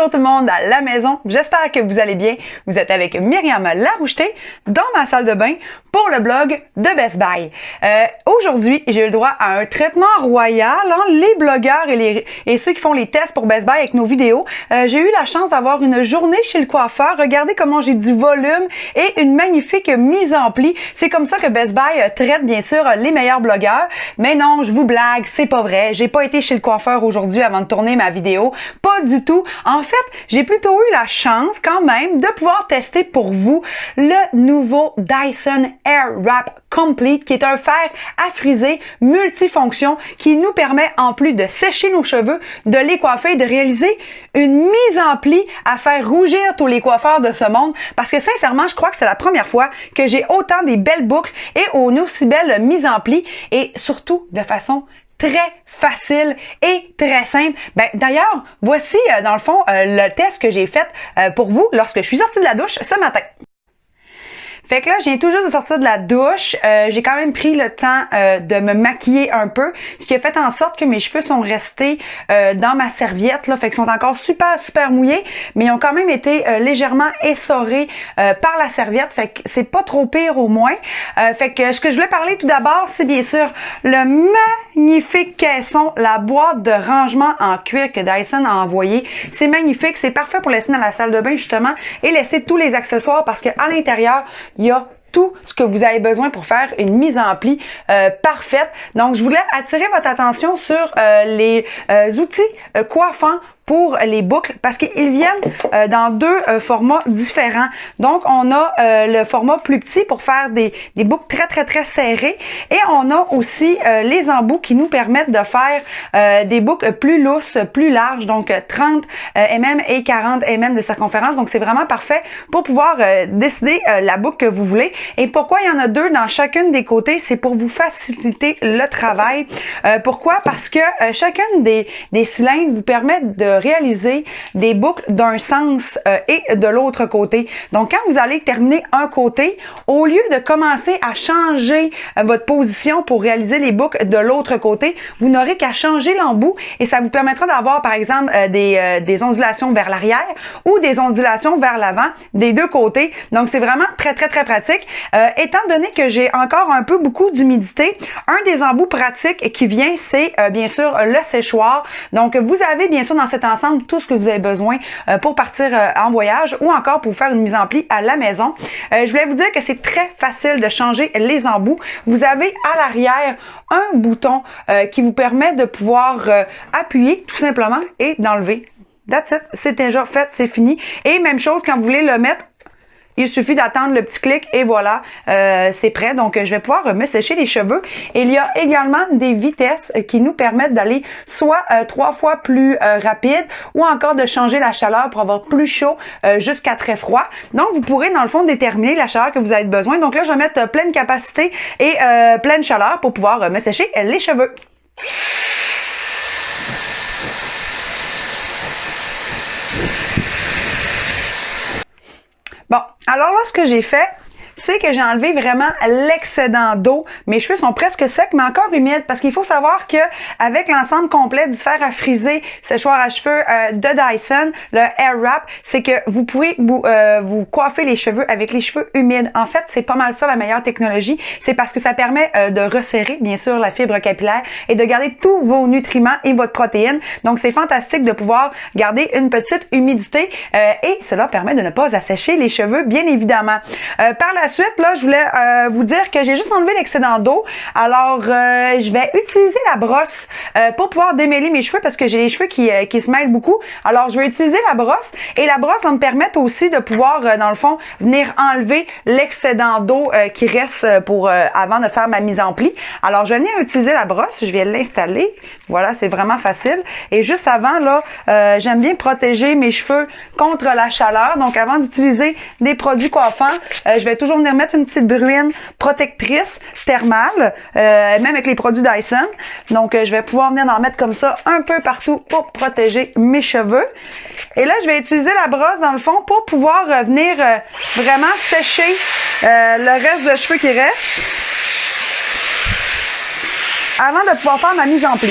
Bonjour tout le monde à la maison, j'espère que vous allez bien. Vous êtes avec Myriam Laroucheté dans ma salle de bain pour le blog de Best Buy. Aujourd'hui, j'ai eu le droit à un traitement royal. Les blogueurs et ceux qui font les tests pour Best Buy avec nos vidéos, j'ai eu la chance d'avoir une journée chez le coiffeur. Regardez comment j'ai du volume et une magnifique mise en pli. C'est comme ça que Best Buy traite bien sûr les meilleurs blogueurs. Mais non, je vous blague, c'est pas vrai. J'ai pas été chez le coiffeur aujourd'hui avant de tourner ma vidéo. Pas du tout. En fait, j'ai plutôt eu la chance quand même de pouvoir tester pour vous le nouveau Dyson Airwrap Complete qui est un fer à friser multifonction qui nous permet en plus de sécher nos cheveux, de les coiffer, de réaliser une mise en pli à faire rougir tous les coiffeurs de ce monde parce que sincèrement, je crois que c'est la première fois que j'ai autant des belles boucles et une aussi belle mise en pli et surtout de façon très facile et très simple. D'ailleurs, voici dans le fond le test que j'ai fait pour vous lorsque je suis sortie de la douche ce matin. Fait que là, je viens tout juste de sortir de la douche. J'ai quand même pris le temps de me maquiller un peu, ce qui a fait en sorte que mes cheveux sont restés dans ma serviette, là, fait qu'ils sont encore super mouillés, mais ils ont quand même été légèrement essorés par la serviette, fait que c'est pas trop pire au moins. Fait que ce que je voulais parler tout d'abord, c'est bien sûr le magnifique caisson, la boîte de rangement en cuir que Dyson a envoyé. C'est magnifique, c'est parfait pour laisser dans la salle de bain justement et laisser tous les accessoires parce qu'à l'intérieur, il y a tout ce que vous avez besoin pour faire une mise en pli parfaite. Donc, je voulais attirer votre attention sur les outils coiffants pour les boucles parce qu'ils viennent dans deux formats différents. Donc, on a le format plus petit pour faire des boucles très serrées et on a aussi les embouts qui nous permettent de faire des boucles plus lousses, plus larges, donc 30 mm et 40 mm de circonférence. Donc, c'est vraiment parfait pour pouvoir décider la boucle que vous voulez. Et pourquoi il y en a deux dans chacune des côtés? C'est pour vous faciliter le travail. Pourquoi? Parce que chacune des cylindres vous permet de réaliser des boucles d'un sens et de l'autre côté. Donc, quand vous allez terminer un côté, au lieu de commencer à changer votre position pour réaliser les boucles de l'autre côté, vous n'aurez qu'à changer l'embout et ça vous permettra d'avoir, par exemple, des ondulations vers l'arrière ou des ondulations vers l'avant des deux côtés. Donc, c'est vraiment très pratique. Étant donné que j'ai encore beaucoup d'humidité, un des embouts pratiques qui vient, c'est bien sûr le séchoir. Donc, vous avez bien sûr dans cet ensemble tout ce que vous avez besoin pour partir en voyage ou encore pour faire une mise en pli à la maison. Je voulais vous dire que c'est très facile de changer les embouts. Vous avez à l'arrière un bouton qui vous permet de pouvoir appuyer tout simplement et d'enlever. That's it. C'est déjà fait, c'est fini. Et même chose quand vous voulez le mettre, il suffit d'attendre le petit clic et voilà, c'est prêt. Donc, je vais pouvoir me sécher les cheveux. Et il y a également des vitesses qui nous permettent d'aller soit 3 fois plus rapide ou encore de changer la chaleur pour avoir plus chaud jusqu'à très froid. Donc, vous pourrez dans le fond déterminer la chaleur que vous avez besoin. Donc là, je vais mettre pleine capacité et pleine chaleur pour pouvoir me sécher les cheveux. Bon, alors là, ce que j'ai fait, c'est que j'ai enlevé vraiment l'excédent d'eau. Mes cheveux sont presque secs, mais encore humides, parce qu'il faut savoir que avec l'ensemble complet du fer à friser, séchoir à cheveux de Dyson, le Airwrap, c'est que vous pouvez vous coiffer les cheveux avec les cheveux humides. En fait, c'est pas mal ça la meilleure technologie. C'est parce que ça permet de resserrer, bien sûr, la fibre capillaire et de garder tous vos nutriments et votre protéine. Donc, c'est fantastique de pouvoir garder une petite humidité et cela permet de ne pas assécher les cheveux, bien évidemment. Par la suite, là, je voulais vous dire que j'ai juste enlevé l'excédent d'eau. Alors, je vais utiliser la brosse pour pouvoir démêler mes cheveux parce que j'ai les cheveux qui se mêlent beaucoup. Alors, je vais utiliser la brosse et la brosse va me permettre aussi de pouvoir, dans le fond, venir enlever l'excédent d'eau qui reste pour avant de faire ma mise en pli. Alors, je vais venir utiliser la brosse. Je vais l'installer. Voilà, c'est vraiment facile. Et juste avant, là, j'aime bien protéger mes cheveux contre la chaleur. Donc, avant d'utiliser des produits coiffants, je vais toujours venir mettre une petite bruine protectrice thermale, même avec les produits Dyson. Donc, je vais pouvoir venir en mettre comme ça un peu partout pour protéger mes cheveux. Et là, je vais utiliser la brosse dans le fond pour pouvoir venir vraiment sécher le reste de cheveux qui reste avant de pouvoir faire ma mise en pli.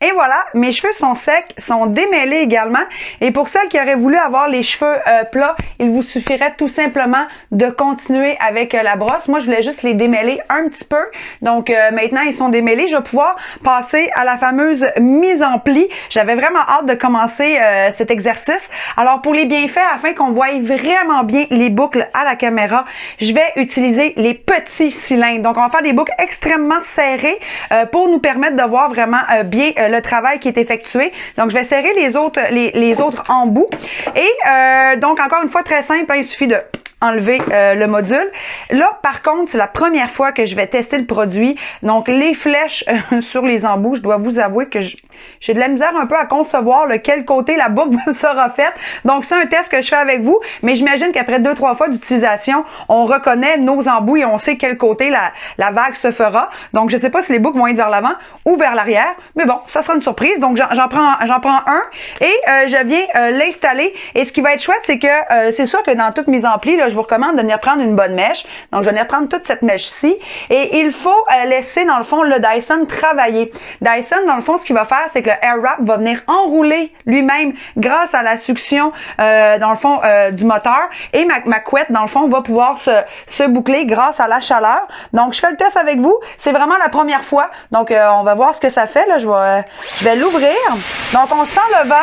Et voilà, mes cheveux sont secs, sont démêlés également. Et pour celles qui auraient voulu avoir les cheveux plats, il vous suffirait tout simplement de continuer avec la brosse. Moi, je voulais juste les démêler un petit peu. Donc, maintenant, ils sont démêlés. Je vais pouvoir passer à la fameuse mise en pli. J'avais vraiment hâte de commencer cet exercice. Alors, pour les bienfaits, afin qu'on voie vraiment bien les boucles à la caméra, je vais utiliser les petits cylindres. Donc, on va faire des boucles extrêmement serrées pour nous permettre de voir vraiment bien le travail qui est effectué. Donc, je vais serrer les autres embouts. Et donc, encore une fois, très simple, hein, il suffit de enlever le module. Là, par contre, c'est la première fois que je vais tester le produit. Donc, les flèches sur les embouts, je dois vous avouer que j'ai de la misère un peu à concevoir lequel côté la boucle sera faite. Donc, c'est un test que je fais avec vous, mais j'imagine qu'après 2-3 fois d'utilisation, on reconnaît nos embouts et on sait quel côté la vague se fera. Donc, je sais pas si les boucles vont être vers l'avant ou vers l'arrière, mais bon, ça sera une surprise. Donc, j'en prends un et je viens l'installer. Et ce qui va être chouette, c'est que c'est sûr que dans toute mise en pli, là, je vous recommande de venir prendre une bonne mèche. Donc, je vais venir prendre toute cette mèche-ci. Et il faut laisser, dans le fond, le Dyson travailler. Dyson, dans le fond, ce qu'il va faire, c'est que le Air Wrap va venir enrouler lui-même grâce à la succion, dans le fond, du moteur. Et ma couette, dans le fond, va pouvoir se boucler grâce à la chaleur. Donc, je fais le test avec vous. C'est vraiment la première fois. Donc, on va voir ce que ça fait. Là, je vais l'ouvrir. Donc, on sent le vent.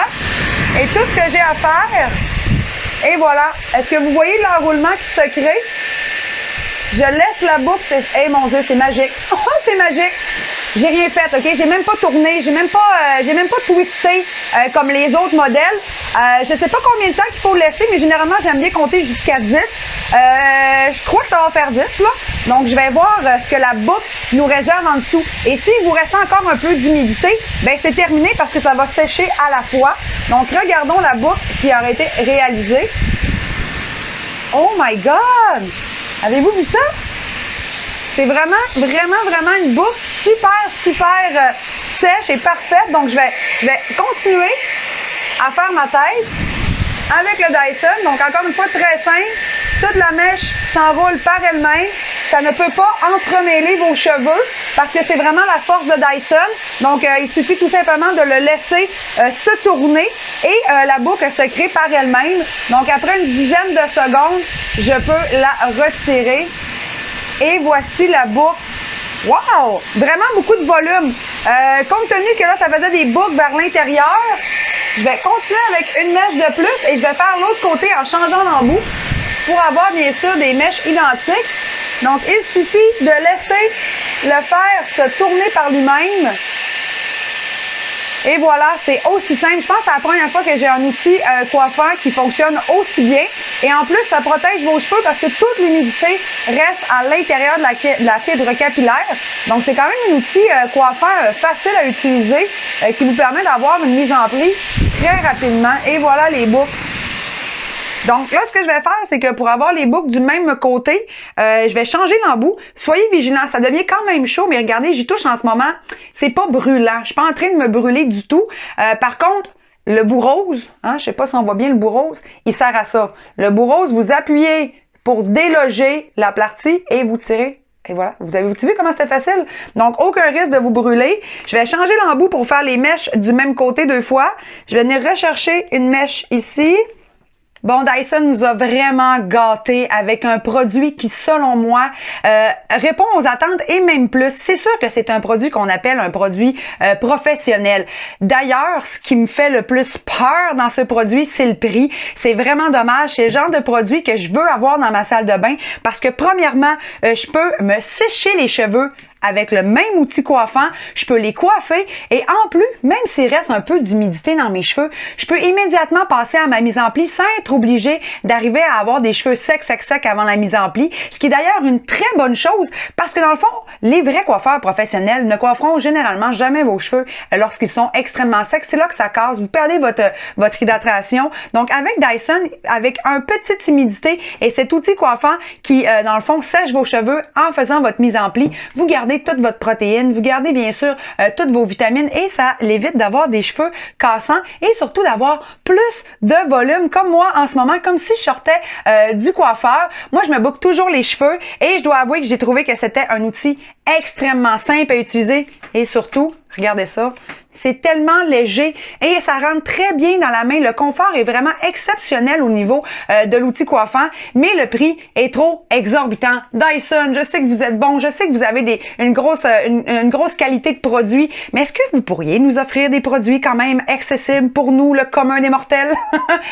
Et tout ce que j'ai à faire... Et voilà. Est-ce que vous voyez l'enroulement qui se crée? Je laisse la boucle. Hey, mon Dieu, c'est magique. Oh, c'est magique. J'ai rien fait, OK? J'ai même pas tourné. J'ai même pas twisté comme les autres modèles. Je sais pas combien de temps qu'il faut laisser, mais généralement, j'aime bien compter jusqu'à 10. Je crois que ça va faire 10, là. Donc, je vais voir ce que la boucle nous réserve en dessous. Et s'il vous reste encore un peu d'humidité, ben c'est terminé parce que ça va sécher à la fois. Donc, regardons la boucle qui aurait été réalisée. Oh my God! Avez-vous vu ça? C'est vraiment une boucle super sèche et parfaite. Donc, je vais continuer à faire ma tête avec le Dyson. Donc, encore une fois, très simple. Toute la mèche s'enroule par elle-même. Ça ne peut pas entremêler vos cheveux parce que c'est vraiment la force de Dyson. Donc, il suffit tout simplement de le laisser se tourner et la boucle se crée par elle-même. Donc, après une dizaine de secondes, je peux la retirer. Et voici la boucle. Wow! Vraiment beaucoup de volume. Compte tenu que là, ça faisait des boucles vers l'intérieur, je vais continuer avec une mèche de plus et je vais faire l'autre côté en changeant l'embout pour avoir bien sûr des mèches identiques. Donc, il suffit de laisser le fer se tourner par lui-même. Et voilà, c'est aussi simple. Je pense que c'est la première fois que j'ai un outil coiffeur qui fonctionne aussi bien. Et en plus, ça protège vos cheveux parce que toute l'humidité reste à l'intérieur de la fibre capillaire. Donc, c'est quand même un outil coiffeur facile à utiliser qui vous permet d'avoir une mise en pli très rapidement. Et voilà les boucles. Donc là, ce que je vais faire, c'est que pour avoir les boucles du même côté, je vais changer l'embout. Soyez vigilants, ça devient quand même chaud, mais regardez, j'y touche en ce moment. C'est pas brûlant. Je suis pas en train de me brûler du tout. Par contre, le bout rose, hein, je sais pas si on voit bien le bout rose, il sert à ça. Le bout rose, vous appuyez pour déloger la partie et vous tirez. Et voilà, vous avez vu comment c'était facile? Donc, aucun risque de vous brûler. Je vais changer l'embout pour faire les mèches du même côté 2 fois. Je vais venir rechercher une mèche ici. Bon, Dyson nous a vraiment gâtés avec un produit qui, selon moi, répond aux attentes et même plus. C'est sûr que c'est un produit qu'on appelle un produit professionnel. D'ailleurs, ce qui me fait le plus peur dans ce produit, c'est le prix. C'est vraiment dommage. C'est le genre de produit que je veux avoir dans ma salle de bain parce que, premièrement, je peux me sécher les cheveux avec le même outil coiffant, je peux les coiffer et en plus, même s'il reste un peu d'humidité dans mes cheveux, je peux immédiatement passer à ma mise en pli sans être obligée d'arriver à avoir des cheveux secs avant la mise en pli, ce qui est d'ailleurs une très bonne chose parce que dans le fond, les vrais coiffeurs professionnels ne coifferont généralement jamais vos cheveux lorsqu'ils sont extrêmement secs. C'est là que ça casse, vous perdez votre hydratation. Donc avec Dyson, avec un petite humidité et cet outil coiffant qui, dans le fond, sèche vos cheveux en faisant votre mise en pli, vous gardez toute votre protéine, vous gardez bien sûr toutes vos vitamines et ça l'évite d'avoir des cheveux cassants et surtout d'avoir plus de volume comme moi en ce moment, comme si je sortais du coiffeur. Moi, je me boucle toujours les cheveux et je dois avouer que j'ai trouvé que c'était un outil extrêmement simple à utiliser et surtout Regardez ça. C'est tellement léger et ça rentre très bien dans la main. Le confort est vraiment exceptionnel au niveau de l'outil coiffant, mais le prix est trop exorbitant. Dyson, je sais que vous êtes bon, je sais que vous avez une grosse qualité de produits, mais est-ce que vous pourriez nous offrir des produits quand même accessibles pour nous, le commun des mortels?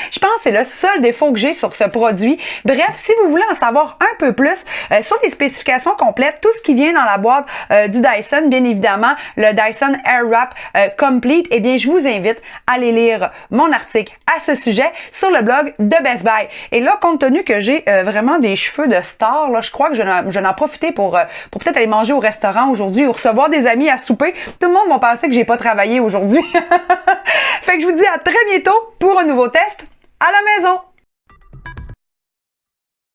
Je pense que c'est le seul défaut que j'ai sur ce produit. Bref, si vous voulez en savoir un peu plus sur les spécifications complètes, tout ce qui vient dans la boîte du Dyson, bien évidemment, le Dyson Airwrap Complete, eh bien, je vous invite à aller lire mon article à ce sujet sur le blog de Best Buy. Et là, compte tenu que j'ai vraiment des cheveux de star, là, je crois que je vais en profiter pour peut-être aller manger au restaurant aujourd'hui ou recevoir des amis à souper. Tout le monde va penser que j'ai pas travaillé aujourd'hui. Fait que je vous dis à très bientôt pour un nouveau test à la maison.